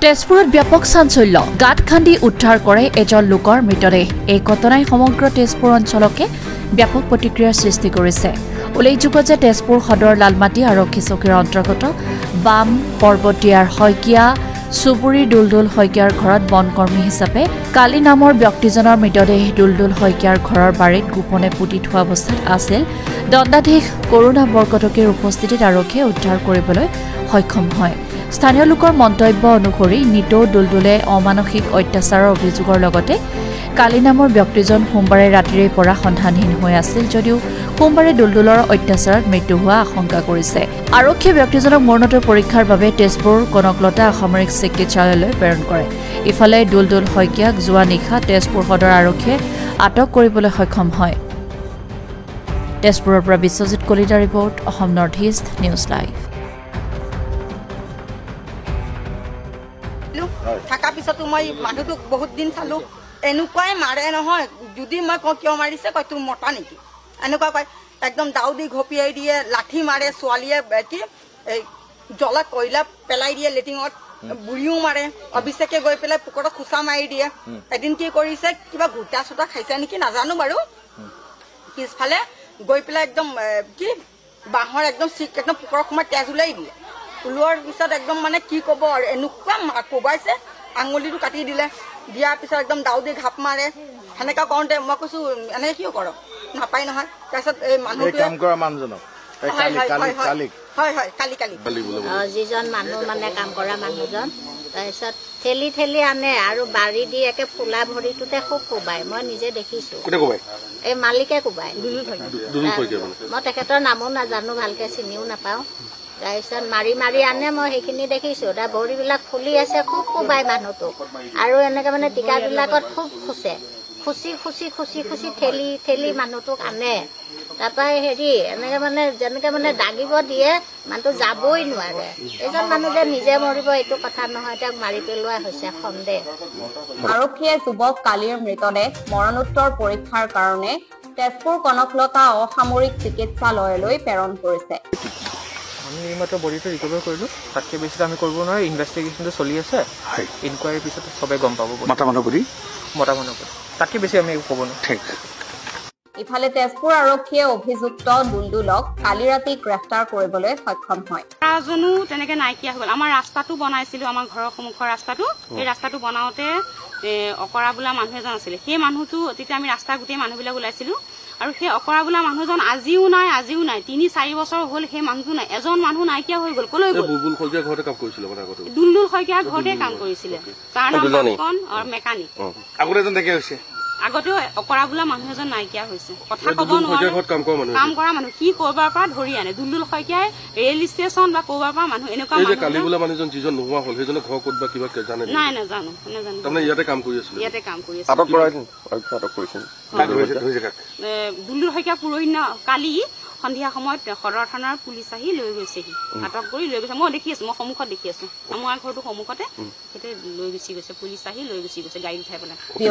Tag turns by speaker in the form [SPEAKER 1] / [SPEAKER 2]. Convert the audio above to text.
[SPEAKER 1] তেজপুৰত ব্যাপক চাঞ্চল্য গাঁত খান্দি উদ্ধাৰ কৰে এজন লোকৰ মৃতদেহ এই ঘটনাই সমগ্ৰ তেজপুৰ অঞ্চলকে ব্যাপক প্ৰতিক্ৰিয়াৰ সৃষ্টি কৰিছে উল্লেখযোগ্য যে তেজপুৰ সদৰ লালমাটি আৰক্ষী চকীৰ অন্তৰ্গত বাম পৰ্বতীয়াৰ শইকীয়া সুবুৰী দুলদুল শইকীয়াৰ ঘৰত বনকৰ্মী হিচাপে কালি নামৰ ব্যক্তিজনৰ মৃতদেহ দুলদুল শইকীয়াৰ ঘৰৰ বাৰীত গোপনে পুতি থোৱা অৱস্থাত আছিল দণ্ডাধীশ কৰোণা বৰকটকীৰ উপস্থিতিত আৰক্ষীয়ে উদ্ধাৰ কৰিবলৈ সক্ষম হয় স্থানীয় লোকৰ মন্তব্য অনুসৰি নিতৌ দুলদুলে অমানসিক অত্যাচাৰৰ অভিযোগৰ লগতে কালি নামৰ ব্যক্তিজন সোমবাৰে ৰাতিৰে পৰা সন্ধানহীন হৈ আছিল যদিও সোমবাৰে দুলদুলৰ অত্যাচাৰত মৃত্যু হোৱা আশংকা কৰিছে আৰক্ষীয়ে ব্যক্তিজনক মৰণোত্তৰ পৰীক্ষাৰ বাবে তেজপুৰ কনকলতা অসামৰিক চিকিৎসালয়লৈ প্ৰেৰণ কৰে ইফালে দুলদুল শইকীয়াক যোৱা নিশা তেজপুৰ সদৰ আৰক্ষীয়ে আটক কৰিবলৈ সক্ষম হয় তেজপুৰৰ পৰা বিশ্বজিৎ কলিতাৰ report Assam north east news live
[SPEAKER 2] থাকা পিছতো মই মানুহটোক বহুত দিন চালো এনেকুৱাই মাৰে নহয় যদি মই কওঁ কিয় মাৰিছে কয় তোৰ মতা নেকি এনেকুৱা কয় একদম দাউ দি ঘপিয়াই দিয়ে লাঠি মাৰে ছোৱালীয়ে কি জ্বলা কয়লা পেলাই দিয়ে লেটিঙত বুঢ়ীও মাৰে অভিষেকে গৈ পেলাই পুকৰত খোচা মাৰি দিয়ে এদিন কি কৰিছে কিবা গোটা চোটা খাইছে নেকি নাজানো বাৰু পিছফালে গৈ পেলাই একদম কি বাঁহৰ একদম একদম পুকৰত সোমাই তেজ ওলাই দিয়ে ওলোৱাৰ পিছত একদম মানে কি ক'ব আৰু এনেকুৱা কোবাইছে আঙুলিটো কাটি দিলে দিয়াৰ পিছত একদম দাউ দি ঘাপ মাৰে সেনেকা কওঁতে মই কৈছো এনেকে কিয় কৰ নাপায় নহয় তাৰপিছত এই মানুহটোৱে
[SPEAKER 3] যিজন মানুহ মানে কাম কৰা মানুহজন তাৰপিছত ঠেলি ঠেলি আনে আৰু বাৰী দি একে ফুলা ভৰিটোতে খুব কোবাই মই নিজে দেখিছো এই মালিকে কোবাই মই তেখেতৰ নামো নাজানো ভালকে চিনিও নাপাওঁ তাৰপিছত মাৰি মাৰি আনে মই সেইখিনি দেখিছো তাৰ ভৰিবিলাক ফুলি আছে খুব কোবাই মানুহটোক আৰু এনেকে মানে টিকাবিলাকত খুব খুচে খুচি খুচি খুচি খুচি ঠেলি ঠেলি মানুহটোক আনে তাৰপৰা হেৰি এনেকে মানে যেনেকে মানে দাগিব দিয়ে মানুহটো যাবই নোৱাৰে এজন মানুহ যে নিজে মৰিব এইটো কথা নহয় তেওঁক মাৰি পেলোৱা হৈছে সন্দেহ
[SPEAKER 4] আৰক্ষীয়ে যুৱক কালিৰ মৃতদেহ মৰণোত্তৰ পৰীক্ষাৰ কাৰণে তেজপুৰ কনকলতা অসামৰিক চিকিৎসালয়লৈ প্ৰেৰণ কৰিছে
[SPEAKER 5] আমি এইমাত্ৰ বডিটো ৰিকভাৰ কৰিলোঁ তাতকৈ বেছি আমি কৰিব নোৱাৰোঁ ইনভেষ্টিগেশ্যনটো চলি আছে ইনকুৱাৰীৰ পিছত চবে গম পাব মতা মানুহ কৰি তাতকৈ বেছি আমি একো ক'ব নোৱাৰোঁ
[SPEAKER 4] ইফালে তেজপুৰ আৰক্ষীয়ে অভিযুক্ত দুলদুলক কালি ৰাতি গ্ৰেপ্তাৰ কৰিবলৈ সক্ষম হয়
[SPEAKER 6] জনো তেনেকে নাইকিয়া হ'ল আমাৰ ৰাস্তাটো বনাইছিলো আমাৰ ঘৰৰ সন্মুখৰ ৰাস্তাটো এই ৰাস্তাটো বনাওঁতে অকৰা বোলা মানুহ এজন আছিলে সেই মানুহটো তেতিয়া আমি ৰাস্তা গোটেই মানুহবিলাক ওলাইছিলো আৰু সেই অকৰা বোলা মানুহজন আজিও নাই ৩-৪ বছৰ হ'ল সেই মানুহটো নাই এজন মানুহ নাইকিয়া হৈ গ'ল কলৈ গ'ল দুলদুল শইকীয়াৰ ঘৰতে কাম কৰিছিলে তাৰ নাম মেকানিক আগতে অকৰা বোলা মানুহ এজন নাইকিয়া হৈছে কথা ক'ব নোৱাৰে কাম কৰা মানুহ সি কৰবাৰ পৰা ধৰি আনে দুলদুল শইকীয়াই ৰেল ষ্টেচন বা কৰবাৰ পৰা মানুহ এনেকুৱা নাই নাজানো ইয়াতে কাম কৰি আছে দুলদুল শইকীয়া পুৰহি কালি সন্ধিয়া সময়ত সদৰ থানাৰ পুলিচ আহি লৈ গৈছেহি আটক কৰি লৈ গৈছে মই দেখি আছো মই সন্মুখত দেখি আছো আমাৰ ঘৰটো সন্মুখতে লৈ গুচি গৈছে পুলিচ আহি লৈ গুচি গৈছে গাড়ী উঠাই পেলাই